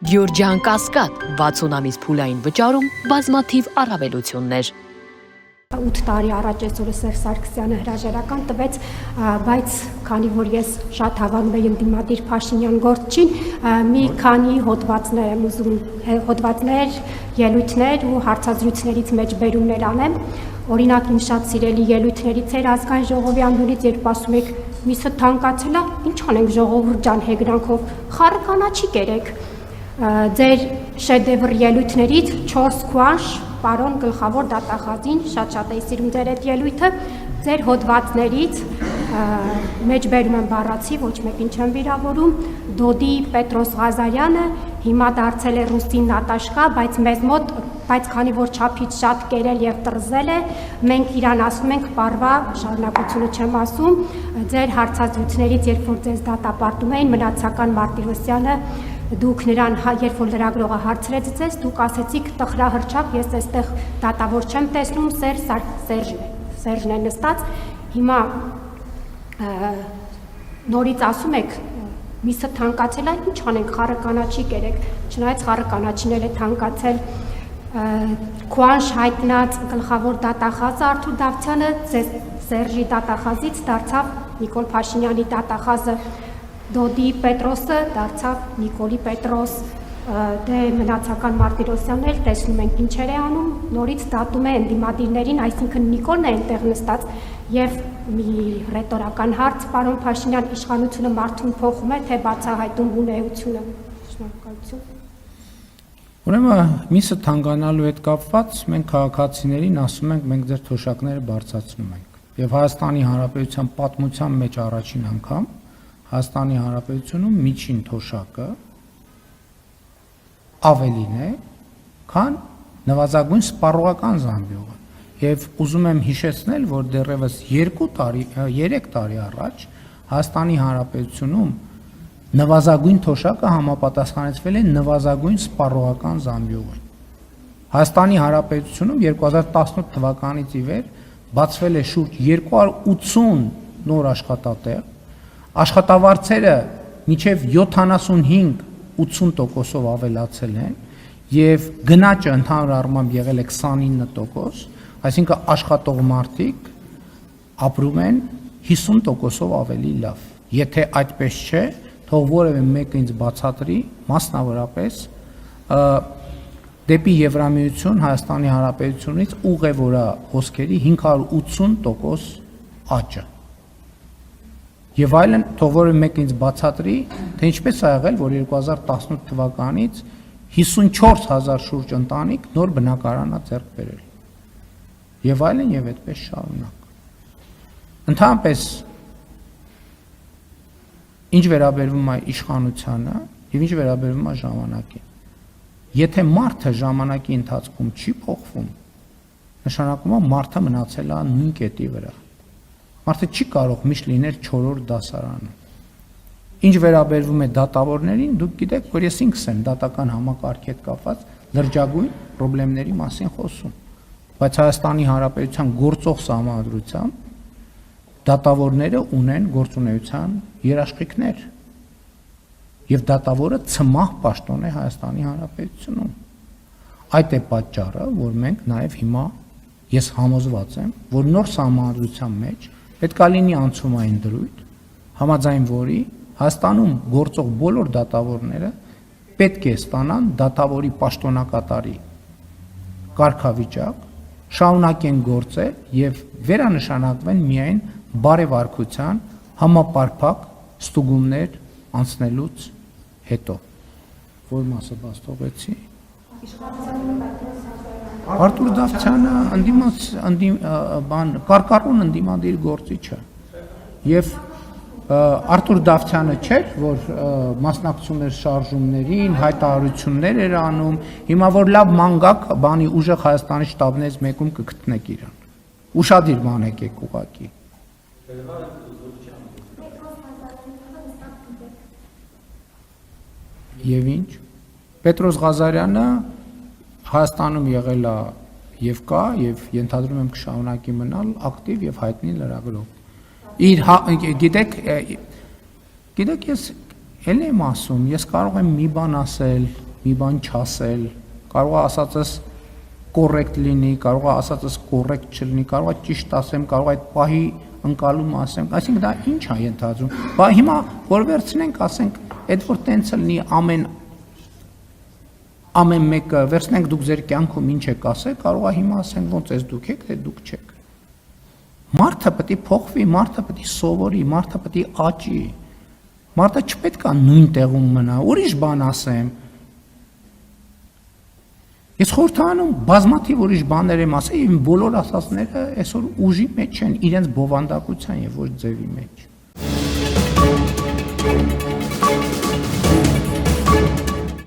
Գյորջյան Կասկադ 60 ամիս փուլային վճարում բազմաթիվ առավելություններ 8 տարի առաջ այսօրը Սերժ Սարգսյանը հրաժարական տվեց, բայց քանի որ ես շատ հավանում եմ ընդդիմադիր Փաշինյան գործչին, մի քանի հոդվածներ եմ ուզում, հոդվածներ, ելույթներ ու հարցազրույցներից մեջբերումներ անեմ։ Օրինակ իմ շատ սիրելի ելույթներից էր ազգային ժողովի անունից, երբ ասում եք միսը թանկացել է, ինչ անենք ժողովուրդ ջան հեգրանքով, խառը կանաչի կերեք։ Ձեր շեդևր ելույթներից 4 քուանշ պարոն գլխավոր դատախազին, շատ էի սիրում ձեր այդ ելույթը, ձեր հոդվածներից մեջբերում եմ բառացի, ոչ մեկին չեմ վիրավորում, Դոդի Պետրոս Ղազարյանը հիմա դարձել է ռուսին Նատաշկա, բայց մեզ մոտ, բայց քանի որ չափից շատ կերել եւ տրզել է, մենք իրան ասում ենք պարվա, շարունակությունը չեմ ասում, ձեր հարցազրույցներից, երբ որ ձեզ դատապարտում էին, Մնացական Մարտիրոսյանը դուք նրան, երբ որ լրագրողը հարցրեց ձեզ, դուք ասեցիք տխրահրճակ, ես այստեղ դատավոր չեմ տեսնում, Սերժն է նստած, հիմա նորից ասում եք, միսը թանկացել է, ինչ անենք, խառը կանաչի կերեք, չնայած խառը կանաչին էլ է թանկացել, քուանշ հայտնած գլխավոր դատախազը Արթուր Դավթյանը Սերժի դատախազից դարձավ Նիկոլ Փաշինյանի դատախազը, Դոդի Պետրոսը դարձավ Նիկոլի Պետրոս, դե Մնացական Մարտիրոսյանն էլ տեսնում ենք ինչեր է անում, նորից դատում է ընդդիմադիրներին, այսինքն Նիկոլն է այնտեղ նստած եւ մի ռետորական հարց, պարոն Փաշինյան, իշխանությունը մարդուն փոխում է, թե բացահայտում ունեությունը։ Շնորհակալություն։ Ուրեմն միսը թանկանալու հետ կապված մենք քաղաքացիներին ասում ենք, մենք ձեր թոշակները բարձրացնում ենք։ Եվ Հայաստանի Հանրապետության պատմության մեջ առաջին անգամ Հայաստանի Հանրապետությունում միջին թոշակը ավելին է, քան նվազագույն սպառողական զամբյուղը։ Եվ ուզում եմ հիշեցնել, որ դեռևս 3 տարի առաջ Հայաստանի Հանրապետությունում նվազագույն թոշակը համապատասխանեցվել է նվազագույն սպառողական զամբյուղին։ Հայաստանի Հանրապետությունում 2018 թվականից ի վեր բացվել է շուրջ 280 նոր աշխատատեղ, աշխատավարձերը մինչև 75-80%-ով ավելացել են եւ գնաճը ընդհանուր առմամբ եղել է 29%, այսինքն աշխատող մարդիկ ապրում են 50%-ով ավելի լավ։ Եթե այդպես չէ, թող որևէ մեկը ինձ բացատրի, մասնավորապես դեպի Եվրամիություն Հայաստանի Հանրապետությունից ուղևորա հոսքերի 580% աճը։ Եվ այլն, թող որևէ մեկ ինձ բացատրի, թե ինչպես է եղել, որ 2018 թվականից 54,000 շուրջ ընտանիք նոր բնակարան է ձեռք բերել։ Եվ այլն, եւ այդպես շարունակ։ Ընդհանրապես, ինչ վերաբերվում է իշխանությանը եւ ինչ վերաբերվում է ժամանակին։ Եթե մարդը ժամանակի ընթացքում չի փոխվում, նշանակում է մարդը մնացել է նույն կետի վրա։ Մարդը չի կարող միշտ լինել 4-րդ դասարանում։ Ինչ վերաբերվում է դատավորներին, դուք գիտեք, որ ես ինքս եմ դատական համակարգի հետ կապված լրջագույն խնդիրների մասին խոսում, բայց Հայաստանի Հանրապետության գործող սահմանադրությամբ դատավորները ունեն գործունեության երաշխիքներ, եւ դատավորը ցմահ պաշտոն է Հայաստանի Հանրապետությունում։ Այդ է պատճառը, որ մենք նաեւ հիմա ես համոզված եմ, որ նոր սահմանադրության մեջ պետք է լինի անցումային դրույթ, համաձայն որի Հայաստանում գործող բոլոր դատավորները պետք է ստանան դատավորի պաշտոնակատարի կարգավիճակ, շարունակեն գործել եւ վերանշանակվեն միայն բարեվարկության համապարփակ ստուգումներ անցնելուց հետո։ Որ մասը բաց թողեցի։ Արթուր Դավթյանը կարկառուն ընդդիմադիր գործիչ է։ Եվ Արթուր Դավթյանը չէր, որ մասնակցում էր շարժումներին, հայտարարություններ էր անում, հիմա որ լավ մանգակ բանի ուժեղ Հայաստանի շտաբներից մեկում կգտնեք իրան։ Ուշադիր մանեք եք ուղակի։ Եվ ինչ։ Պետրոս Ղազարյանը Հայաստանում եղել է եւ կա եւ ենթադրում եմ կշարունակի մնալ ակտիվ եւ հայտնի լրագրող։ Իր գիտեք ես էլ եմ ասում, ես կարող եմ մի բան ասել, մի բան չասել, կարող է ասածս կոռեկտ լինի, կարող է ասածս կոռեկտ չլինի, կարող է ճիշտ ասեմ, կարող է այդ պահի ընկալում ասեմ, այսինքն դա ինչ է ենթադրում։ Բա հիմա որ վերցնենք, ասենք, այդ որ տենց լինի ամեն մեկը վերցնենք դուք ձեր կյանքում ինչ եք ասել, կարող է հիմա ասենք ոնց էս դուք եք, թե դուք չեք։ Մարդը պետք է փոխվի, մարդը պետք է սովորի, մարդը պետք է աճի։ Մարդը չպետք է նույն տեղում մնա, ուրիշ բան ասեմ։ Ես խորհրդանում բազմաթիվ ուրիշ բաներ եմ ասել, իմ բոլոր ասածները այսօր ուժի մեջ են, իրենց բովանդակության եւ ոչ ձևի մեջ։